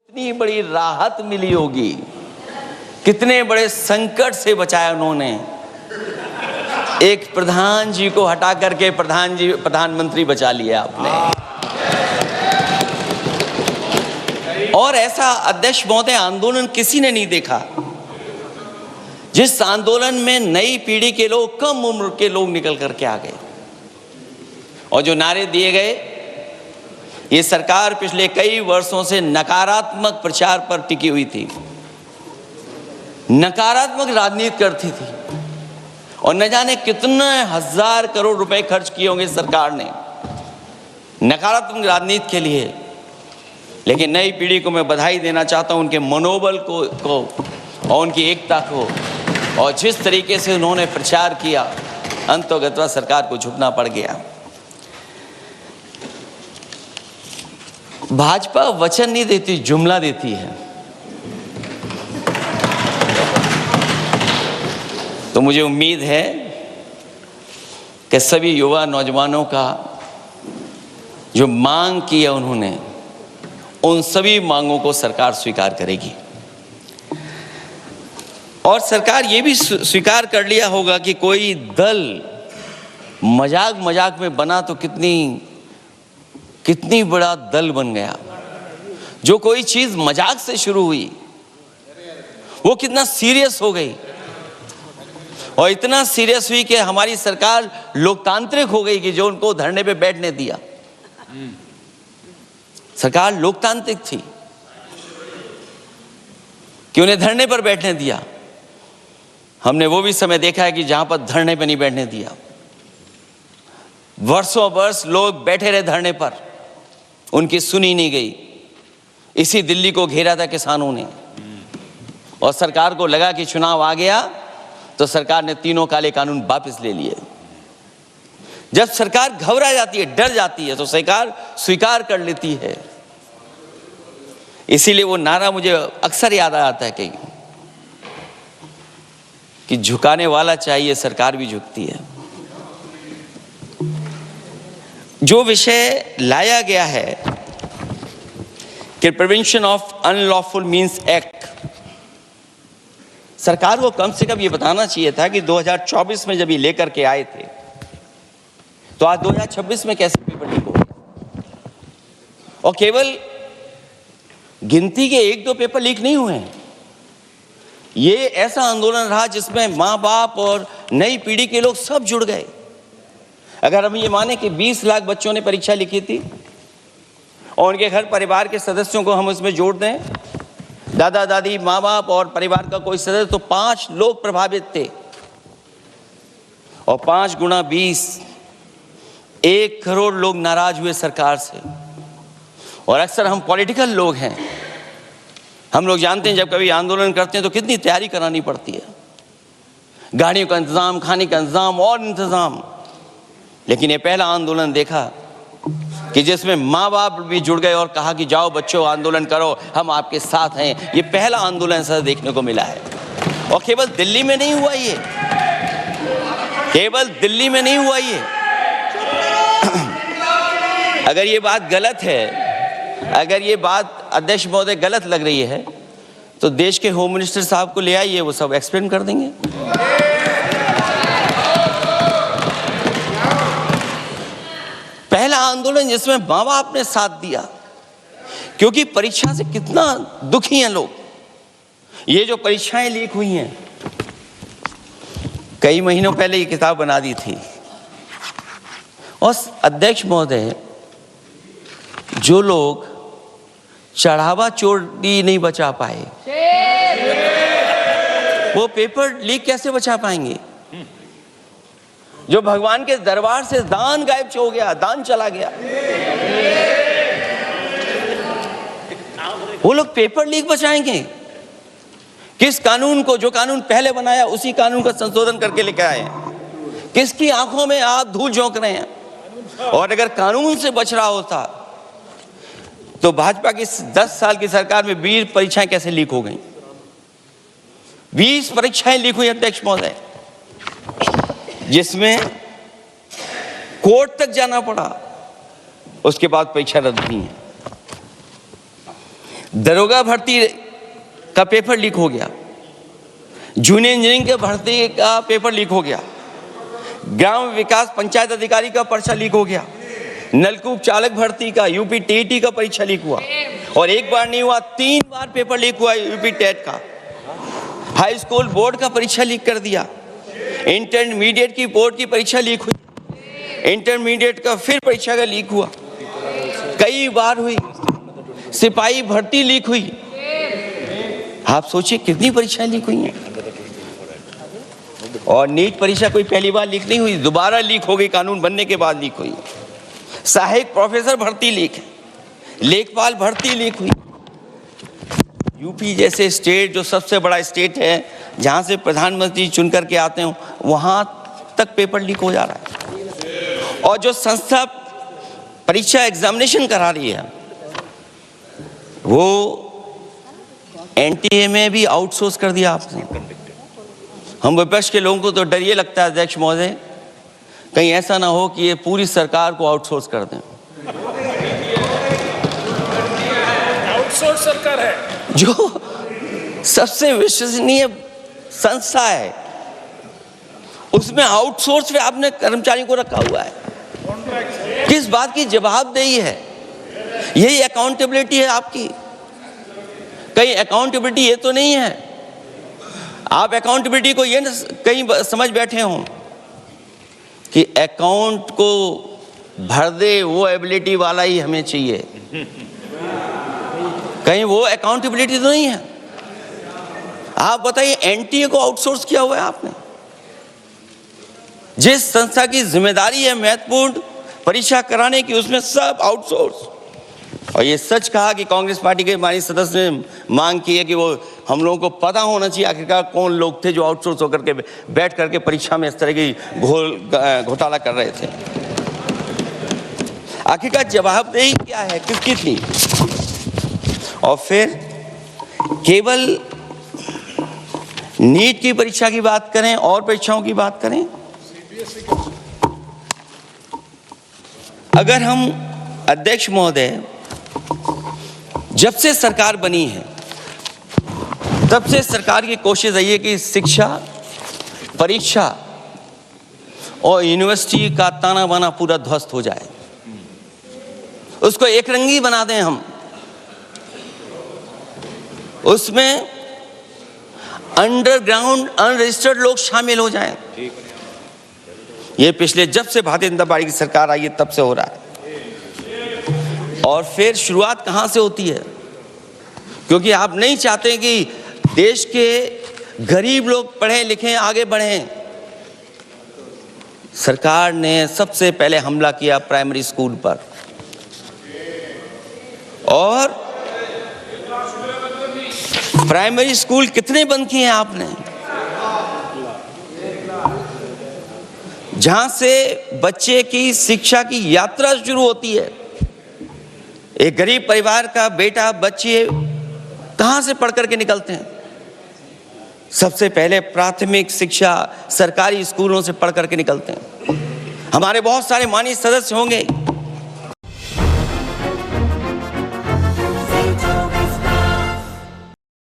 कितनी बड़ी राहत मिली होगी, कितने बड़े संकट से बचाया उन्होंने। एक प्रधान जी को हटा करके प्रधानमंत्री बचा लिया आपने। और ऐसा अध्यक्ष महोदय आंदोलन किसी ने नहीं देखा, जिस आंदोलन में नई पीढ़ी के लोग, कम उम्र के लोग निकल करके आ गए और जो नारे दिए गए। ये सरकार पिछले कई वर्षों से नकारात्मक प्रचार पर टिकी हुई थी, नकारात्मक राजनीति करती थी और न जाने कितने हजार करोड़ रुपए खर्च किए होंगे सरकार ने नकारात्मक राजनीति के लिए। लेकिन नई पीढ़ी को मैं बधाई देना चाहता हूं, उनके मनोबल को और उनकी एकता को, और जिस तरीके से उन्होंने प्रचार किया, अंततः सरकार को झुकना पड़ गया। भाजपा वचन नहीं देती, जुमला देती है। तो मुझे उम्मीद है कि सभी युवा नौजवानों का जो मांग की है उन्होंने, उन सभी मांगों को सरकार स्वीकार करेगी। और सरकार ये भी स्वीकार कर लिया होगा कि कोई दल मजाक में बना तो कितनी बड़ा दल बन गया। जो कोई चीज मजाक से शुरू हुई वो कितना सीरियस हो गई, और इतना सीरियस हुई कि हमारी सरकार लोकतांत्रिक हो गई कि जो उनको धरने पे बैठने दिया। सरकार लोकतांत्रिक थी कि उन्हें धरने पर बैठने दिया। हमने वो भी समय देखा है कि जहां पर धरने पे नहीं बैठने दिया, वर्षों वर्ष लोग बैठे रहे धरने पर, उनकी सुनी नहीं गई। इसी दिल्ली को घेरा था किसानों ने, और सरकार को लगा कि चुनाव आ गया तो सरकार ने तीनों काले कानून वापस ले लिए। जब सरकार घबरा जाती है, डर जाती है, तो सरकार स्वीकार कर लेती है। इसीलिए वो नारा मुझे अक्सर याद आता है कि झुकाने वाला चाहिए, सरकार भी झुकती है। जो विषय लाया गया है कि prevention of unlawful means act, सरकार को कम से कम ये बताना चाहिए था कि 2024 में जब ये लेकर के आए थे तो आज 2026 में कैसे पेपर लीक हो गया। और केवल गिनती के 1-2 पेपर लीक नहीं हुए हैं। ये ऐसा आंदोलन रहा जिसमें माँ बाप और नई पीढ़ी के लोग सब जुड़ गए। अगर हम ये माने कि 20 लाख बच्चों ने परीक्षा लिखी थी और उनके घर परिवार के सदस्यों को हम उसमें जोड़ दें, दादा दादी, माँ बाप और परिवार का कोई सदस्य, तो 5 लोग प्रभावित थे। और 5 गुणा 20, 1 करोड़ लोग नाराज हुए सरकार से। और अक्सर हम पॉलिटिकल लोग हैं, हम लोग जानते हैं जब कभी आंदोलन करते हैं तो कितनी तैयारी करानी पड़ती है, गाड़ियों का इंतजाम, खाने का इंतजाम और इंतजाम। लेकिन ये पहला आंदोलन देखा कि जिसमें माँ बाप भी जुड़ गए और कहा कि जाओ बच्चों आंदोलन करो, हम आपके साथ हैं। ये पहला आंदोलन ऐसा देखने को मिला है। और केवल दिल्ली में नहीं हुआ ये, केवल दिल्ली में नहीं हुआ ये। अगर ये बात गलत है, अगर ये बात अध्यक्ष महोदय गलत लग रही है, तो देश के होम मिनिस्टर साहब को ले आइए, वो सब एक्सप्लेन कर देंगे। पहला आंदोलन जिसमें माँ बाप ने साथ दिया, क्योंकि परीक्षा से कितना दुखी हैं लोग। ये जो परीक्षाएं लीक हुई हैं, कई महीनों पहले ये किताब बना दी थी। और अध्यक्ष महोदय, जो लोग चढ़ावा चोरी नहीं बचा पाए, वो पेपर लीक कैसे बचा पाएंगे। जो भगवान के दरबार से दान गायब हो गया, दान चला गया, वो लोग पेपर लीक बचाएंगे। किस कानून को, जो कानून पहले बनाया उसी कानून का संशोधन करके लेकर आए। किसकी आंखों में आप धूल झोंक रहे हैं। और अगर कानून से बच रहा होता तो भाजपा की 10 साल की सरकार में 20 परीक्षाएं कैसे लीक हो गई। 20 परीक्षाएं लीक हुई अध्यक्ष महोदय, जिसमें कोर्ट तक जाना पड़ा, उसके बाद परीक्षा रद्द हुई है। दरोगा भर्ती का पेपर लीक हो गया, जूनियर इंजीनियरिंग के भर्ती का पेपर लीक हो गया, ग्राम विकास पंचायत अधिकारी का पर्चा लीक हो गया, नलकूप चालक भर्ती का यूपी टीईटी का परीक्षा लीक हुआ, और एक बार नहीं हुआ 3 बार पेपर लीक हुआ यूपी टेट का। हाई स्कूल बोर्ड का परीक्षा लीक कर दिया, इंटरमीडिएट की बोर्ड की परीक्षा लीक हुई, इंटरमीडिएट का फिर परीक्षा का लीक हुआ, कई बार हुई, सिपाही भर्ती लीक हुई। आप सोचिए कितनी परीक्षाएं लीक हुई हैं। और नीट परीक्षा कोई पहली बार लीक नहीं हुई, दोबारा लीक हो गई, कानून बनने के बाद लीक हुई। सहायक प्रोफेसर भर्ती लीक है, लेखपाल भर्ती लीक हुई। यूपी जैसे स्टेट जो सबसे बड़ा स्टेट है, जहां से प्रधानमंत्री चुन करके आते हो, वहां तक पेपर लीक हो जा रहा है। और जो संस्था परीक्षा एग्जामिनेशन करा रही है, वो एनटीए में भी आउटसोर्स कर दिया आपने। हम विपक्ष के लोगों को तो डर ये लगता है अध्यक्ष महोदय, कहीं ऐसा ना हो कि ये पूरी सरकार को आउटसोर्स कर दें। आउटसोर्स सरकार है, जो सबसे विश्वसनीय संस्था है, उसमें आउटसोर्स पे आपने कर्मचारियों को रखा हुआ है। किस बात की जवाबदेही है? यही अकाउंटेबिलिटी है आपकी? कहीं अकाउंटेबिलिटी ये तो नहीं है आप अकाउंटेबिलिटी को ये कहीं समझ बैठे हो कि अकाउंट को भर दे वो एबिलिटी वाला ही हमें चाहिए? कहीं वो अकाउंटेबिलिटी तो नहीं है। आप बताइए, एनटीए को आउटसोर्स किया हुआ है आपने। जिस संस्था की जिम्मेदारी है महत्वपूर्ण परीक्षा कराने की, उसमें सब आउटसोर्स। और ये सच कहा कि कांग्रेस पार्टी के माननीय सदस्य ने मांग की है कि वो हम लोगों को पता होना चाहिए आखिरकार कौन लोग थे जो आउटसोर्स होकर के बैठ करके परीक्षा में इस तरह की घोटाला कर रहे थे। आखिरकार जवाबदेही क्या है, किसकी थी? और फिर केवल नीट की परीक्षा की बात करें और परीक्षाओं की बात करें, अगर हम अध्यक्ष महोदय, जब से सरकार बनी है तब से सरकार की कोशिश रही है कि शिक्षा, परीक्षा और यूनिवर्सिटी का ताना बाना पूरा ध्वस्त हो जाए, उसको एक रंगी बना दें हम, उसमें अंडरग्राउंड अनरजिस्टर्ड लोग शामिल हो जाएं। ये पिछले जब से भारतीय जनता पार्टी की सरकार आई है तब से हो रहा है। और फिर शुरुआत कहां से होती है? क्योंकि आप नहीं चाहते कि देश के गरीब लोग पढ़ें लिखें आगे बढ़ें। सरकार ने सबसे पहले हमला किया प्राइमरी स्कूल पर, और प्राइमरी स्कूल कितने बंद किए हैं आपने? जहां से बच्चे की शिक्षा की यात्रा शुरू होती है। एक गरीब परिवार का बेटा, बच्चे कहां से पढ़ करके निकलते हैं? सबसे पहले प्राथमिक शिक्षा सरकारी स्कूलों से पढ़ करके निकलते हैं। हमारे बहुत सारे माननीय सदस्य होंगे